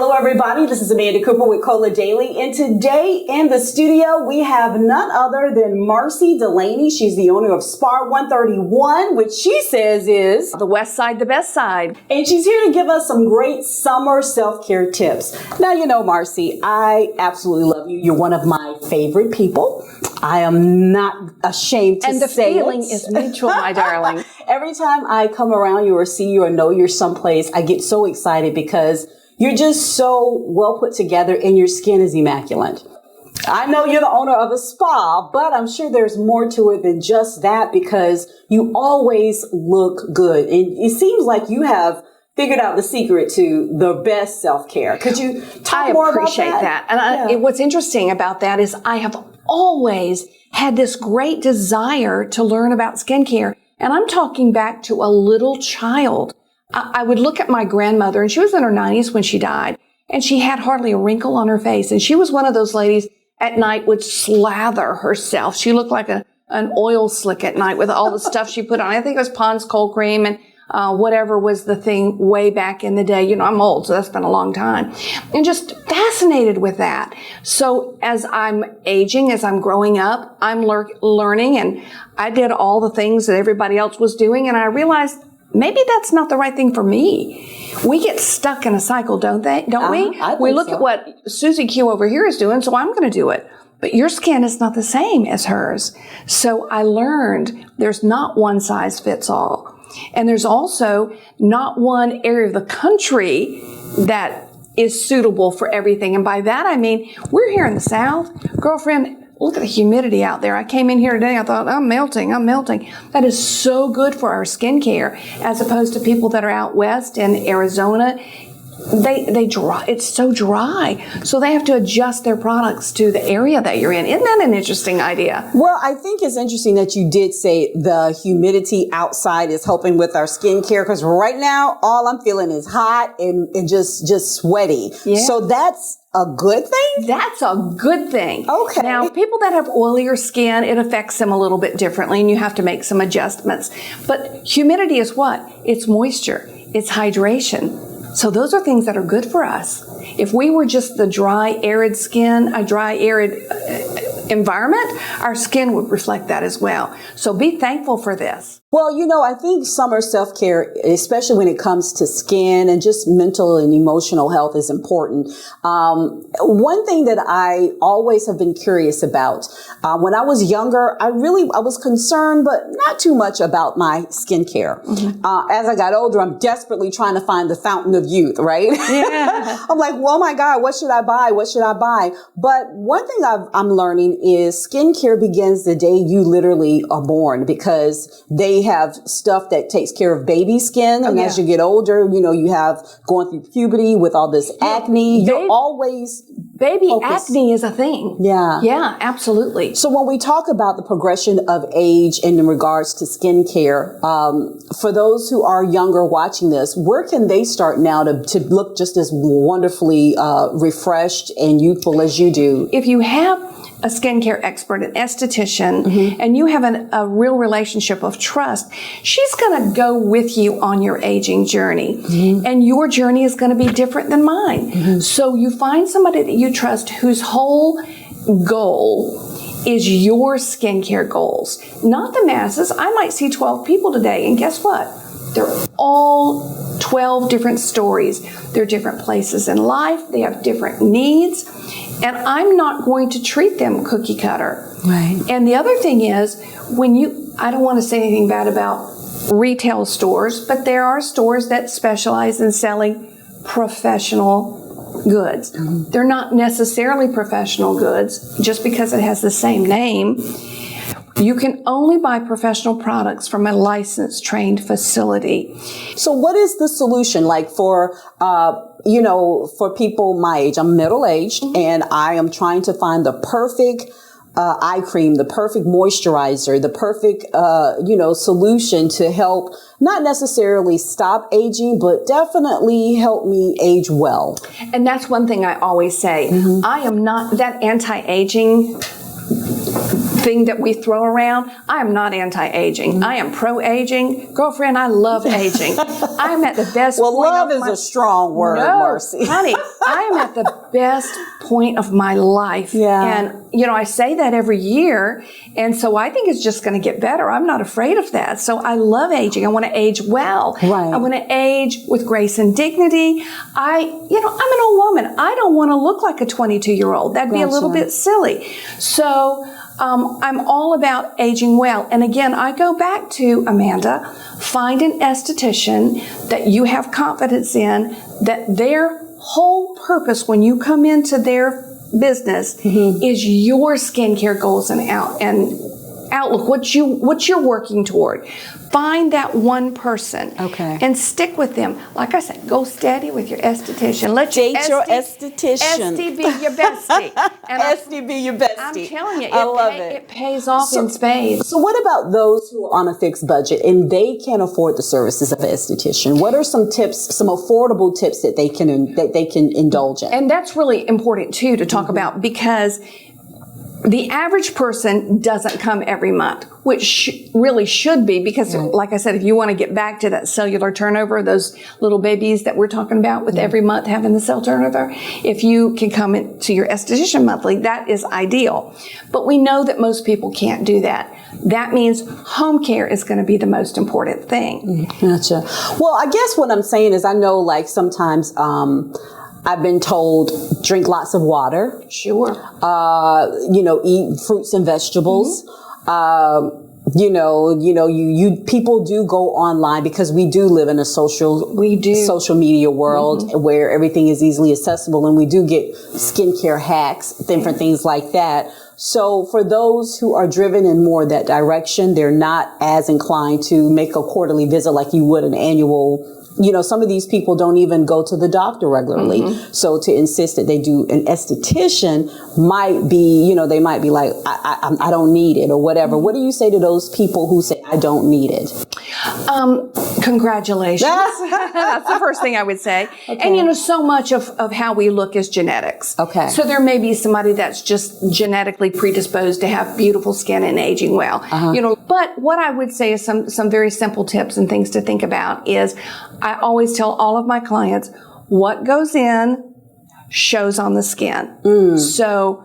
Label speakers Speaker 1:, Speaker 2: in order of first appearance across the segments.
Speaker 1: Hello, everybody. This is Amanda Cooper with Cola Daily. And today in the studio, we have none other than Marci Delany. She's the owner of Spar 131, which she says is
Speaker 2: the West Side, the best side.
Speaker 1: And she's here to give us some great summer self-care tips. Now, you know, Marci, I absolutely love you. You're one of my favorite people. I am not ashamed to say it.
Speaker 2: And the feeling is mutual, my darling.
Speaker 1: Every time I come around you or see you or know you're someplace, I get so excited because you're just so well put together and your skin is immaculate. I know you're the owner of a spa, but I'm sure there's more to it than just that because you always look good. And it seems like you have figured out the secret to the best self-care. Could you talk more about that?
Speaker 2: I appreciate that. And what's interesting about that is I have always had this great desire to learn about skincare. And I'm talking back to a little child. I would look at my grandmother, and she was in her 90s when she died, and she had hardly a wrinkle on her face. And she was one of those ladies at night would slather herself. She looked like an oil slick at night with all the stuff she put on. I think it was Pond's cold cream and whatever was the thing way back in the day. You know, I'm old, so that's been a long time. And just fascinated with that. So as I'm aging, as I'm growing up, I'm learning, and I did all the things that everybody else was doing, and I realized maybe that's not the right thing for me. We get stuck in a cycle, don't we? We look at what Susie Q over here is doing, so I'm going to do it. But your skin is not the same as hers. So I learned there's not one size fits all. And there's also not one area of the country that is suitable for everything. And by that, I mean, we're here in the South. Girlfriend, look at the humidity out there. I came in here today, I thought, I'm melting. That is so good for our skincare, as opposed to people that are out west in Arizona. They dry. It's so dry. So they have to adjust their products to the area that you're in. Isn't that an interesting idea?
Speaker 1: Well, I think it's interesting that you did say the humidity outside is helping with our skincare, because right now, all I'm feeling is hot and just sweaty. Yeah. So that's a good thing?
Speaker 2: That's a good thing.
Speaker 1: Okay.
Speaker 2: Now, people that have oilier skin, it affects them a little bit differently, and you have to make some adjustments. But humidity is what? It's moisture. It's hydration. So those are things that are good for us. If we were just the dry, arid skin, a dry, arid environment, our skin would reflect that as well. So be thankful for this.
Speaker 1: Well, you know, I think summer self-care, especially when it comes to skin and just mental and emotional health, is important. One thing that I always have been curious about, when I was younger, I was concerned, but not too much about my skincare. Mm-hmm. As I got older, I'm desperately trying to find the fountain of youth, right? Yeah. I'm like, well, oh my God, what should I buy? What should I buy? But one thing I'm learning is skincare begins the day you literally are born, because they have stuff that takes care of baby skin. And as you get older, you know, you have going through puberty with all this acne. You're always
Speaker 2: baby acne is a thing.
Speaker 1: Yeah.
Speaker 2: Yeah, absolutely.
Speaker 1: So when we talk about the progression of age in regards to skincare, for those who are younger watching this, where can they start now to look just as wonderfully refreshed and youthful as you do?
Speaker 2: If you have a skincare expert, an esthetician, mm-hmm. and you have a real relationship of trust, she's going to go with you on your aging journey. Mm-hmm. And your journey is going to be different than mine. Mm-hmm. So you find somebody that you trust whose whole goal is your skincare goals, not the masses. I might see 12 people today, and guess what? They're all 12 different stories. They're different places in life. They have different needs. And I'm not going to treat them cookie cutter.
Speaker 1: Right.
Speaker 2: And the other thing is, I don't want to say anything bad about retail stores, but there are stores that specialize in selling professional goods. Mm-hmm. They're not necessarily professional goods just because it has the same name. You can only buy professional products from a licensed, trained facility.
Speaker 1: So what is the solution like for for people my age? I'm middle-aged, mm-hmm. and I am trying to find the perfect eye cream, the perfect moisturizer, the perfect, solution to help not necessarily stop aging, but definitely help me age well.
Speaker 2: And that's one thing I always say. Mm-hmm. I am not that anti-aging thing that we throw around. I am not anti-aging. I am pro-aging. Girlfriend, I love aging. I am at the best
Speaker 1: well,
Speaker 2: point
Speaker 1: love
Speaker 2: of
Speaker 1: is a strong word, Marci.
Speaker 2: Honey, I am at the best point of my life.
Speaker 1: Yeah.
Speaker 2: And, I say that every year. And so I think it's just going to get better. I'm not afraid of that. So I love aging. I want to age well.
Speaker 1: Right.
Speaker 2: I want to age with grace and dignity. I'm an old woman. I don't want to look like a 22-year-old. That'd be a little bit silly. So I'm all about aging well. And again, I go back to, Amanda, find an esthetician that you have confidence in, that their whole purpose when you come into their business is your skincare goals and outlook, what you're working toward. Find that one person, and stick with them. Like I said, go steady with your esthetician. Let
Speaker 1: your esthetician.
Speaker 2: Esty be your bestie. And
Speaker 1: Esty be your bestie.
Speaker 2: I'm telling you,
Speaker 1: I love it.
Speaker 2: It pays off in spades.
Speaker 1: So what about those who are on a fixed budget and they can't afford the services of an esthetician? What are some tips, some affordable tips that they can indulge in?
Speaker 2: And that's really important too to talk about, because the average person doesn't come every month, which really should be, because like I said, if you want to get back to that cellular turnover, those little babies that we're talking about with every month having the cell turnover, if you can come to your esthetician monthly, that is ideal. But we know that most people can't do that. That means home care is going to be the most important thing.
Speaker 1: Gotcha. Well, I guess what I'm saying is, I know like sometimes, I've been told drink lots of water.
Speaker 2: Sure.
Speaker 1: Eat fruits and vegetables. People do go online, because we do live in a social media world where everything is easily accessible, and we do get skincare hacks, different things like that. So for those who are driven in more that direction, they're not as inclined to make a quarterly visit like you would an annual. Some of these people don't even go to the doctor regularly. So to insist that they do an esthetician might be, they might be like, I don't need it or whatever. What do you say to those people who say, I don't need it?
Speaker 2: Congratulations. That's the first thing I would say. Okay. And, so much of how we look is genetics.
Speaker 1: Okay.
Speaker 2: So there may be somebody that's just genetically predisposed to have beautiful skin and aging well. But what I would say is some very simple tips and things to think about is, I always tell all of my clients, what goes in shows on the skin. So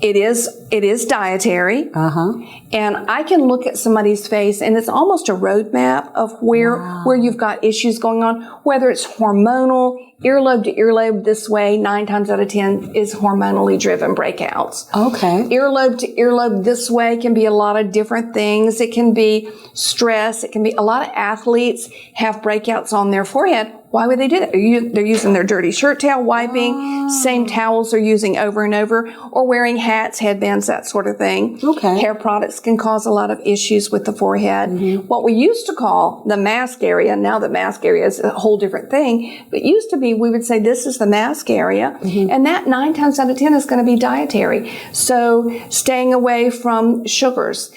Speaker 2: it is dietary. And I can look at somebody's face, and it's almost a roadmap of where you've got issues going on, whether it's hormonal, earlobe to earlobe this way, 9 times out of 10 is hormonally driven breakouts.
Speaker 1: Okay.
Speaker 2: Earlobe to earlobe this way can be a lot of different things. It can be stress. It can be, a lot of athletes have breakouts on their forehead. Why would they do that? They're using their dirty shirt tail wiping, same towels they're using over and over, or wearing hats, headbands, that sort of thing.
Speaker 1: Okay.
Speaker 2: Hair products can cause a lot of issues with the forehead. What we used to call the mask area, now the mask area is a whole different thing, but it used to be, we would say this is the mask area, and that 9 times out of 10 is going to be dietary. So staying away from sugars.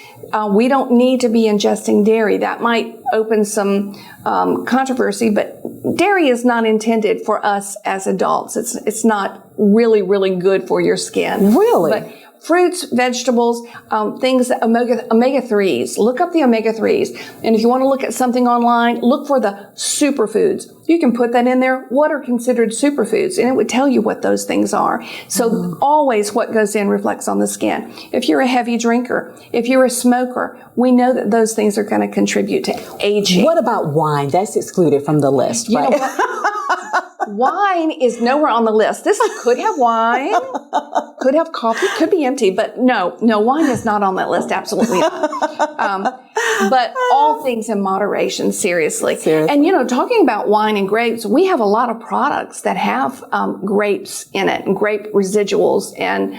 Speaker 2: We don't need to be ingesting dairy. That might open some controversy, but dairy is not intended for us as adults. It's not really, really good for your skin.
Speaker 1: Really?
Speaker 2: But fruits, vegetables, things that omega-3s. Look up the omega-3s. And if you want to look at something online, look for the superfoods. You can put that in there. What are considered superfoods? And it would tell you what those things are. So always what goes in reflects on the skin. If you're a heavy drinker, if you're a smoker, we know that those things are going to contribute to aging.
Speaker 1: What about wine? That's excluded from the list, right?
Speaker 2: You know what? Wine is nowhere on the list. This could have wine, could have coffee, could be empty, but no, wine is not on that list. Absolutely not. But all things in moderation, seriously. And, talking about wine and grapes, we have a lot of products that have grapes in it and grape residuals. And,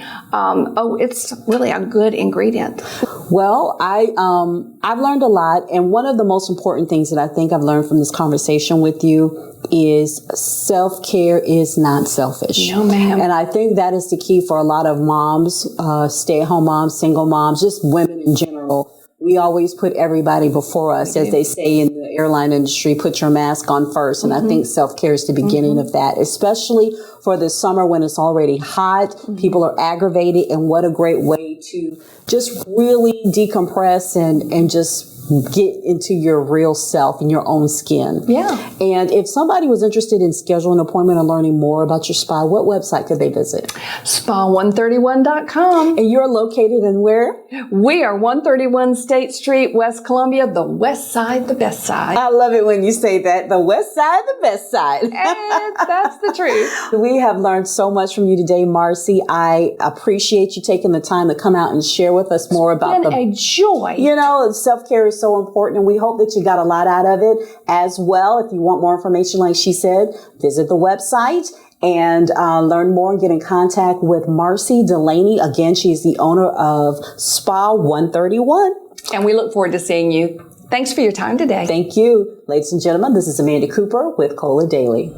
Speaker 2: it's really a good ingredient.
Speaker 1: Well, I've learned a lot. And one of the most important things that I think I've learned from this conversation with you is self-care is not selfish.
Speaker 2: No, ma'am.
Speaker 1: And I think that is the key for a lot of moms, stay-at-home moms, single moms, just women in general. We always put everybody before us, as they say in the airline industry, put your mask on first. And I think self-care is the beginning of that, especially for the summer when it's already hot. People are aggravated, and what a great way to just really decompress and just get into your real self and your own skin.
Speaker 2: Yeah.
Speaker 1: And if somebody was interested in scheduling an appointment or learning more about your spa, what website could they visit?
Speaker 2: Spa131.com.
Speaker 1: And you're located in where?
Speaker 2: We are 131 State Street, West Columbia, the west side, the best side.
Speaker 1: I love it when you say that. The west side, the best side.
Speaker 2: And that's the truth.
Speaker 1: We have learned so much from you today, Marci. I appreciate you taking the time to come out and share with us more about
Speaker 2: a joy.
Speaker 1: You know, self-care is so important, and we hope that you got a lot out of it as well. If you want more information, like she said, visit the website and learn more and get in contact with Marci Delany. Again, she is the owner of Spa 131.
Speaker 2: And we look forward to seeing you. Thanks for your time today.
Speaker 1: Thank you. Ladies and gentlemen, this is Amanda Cooper with Cola Daily.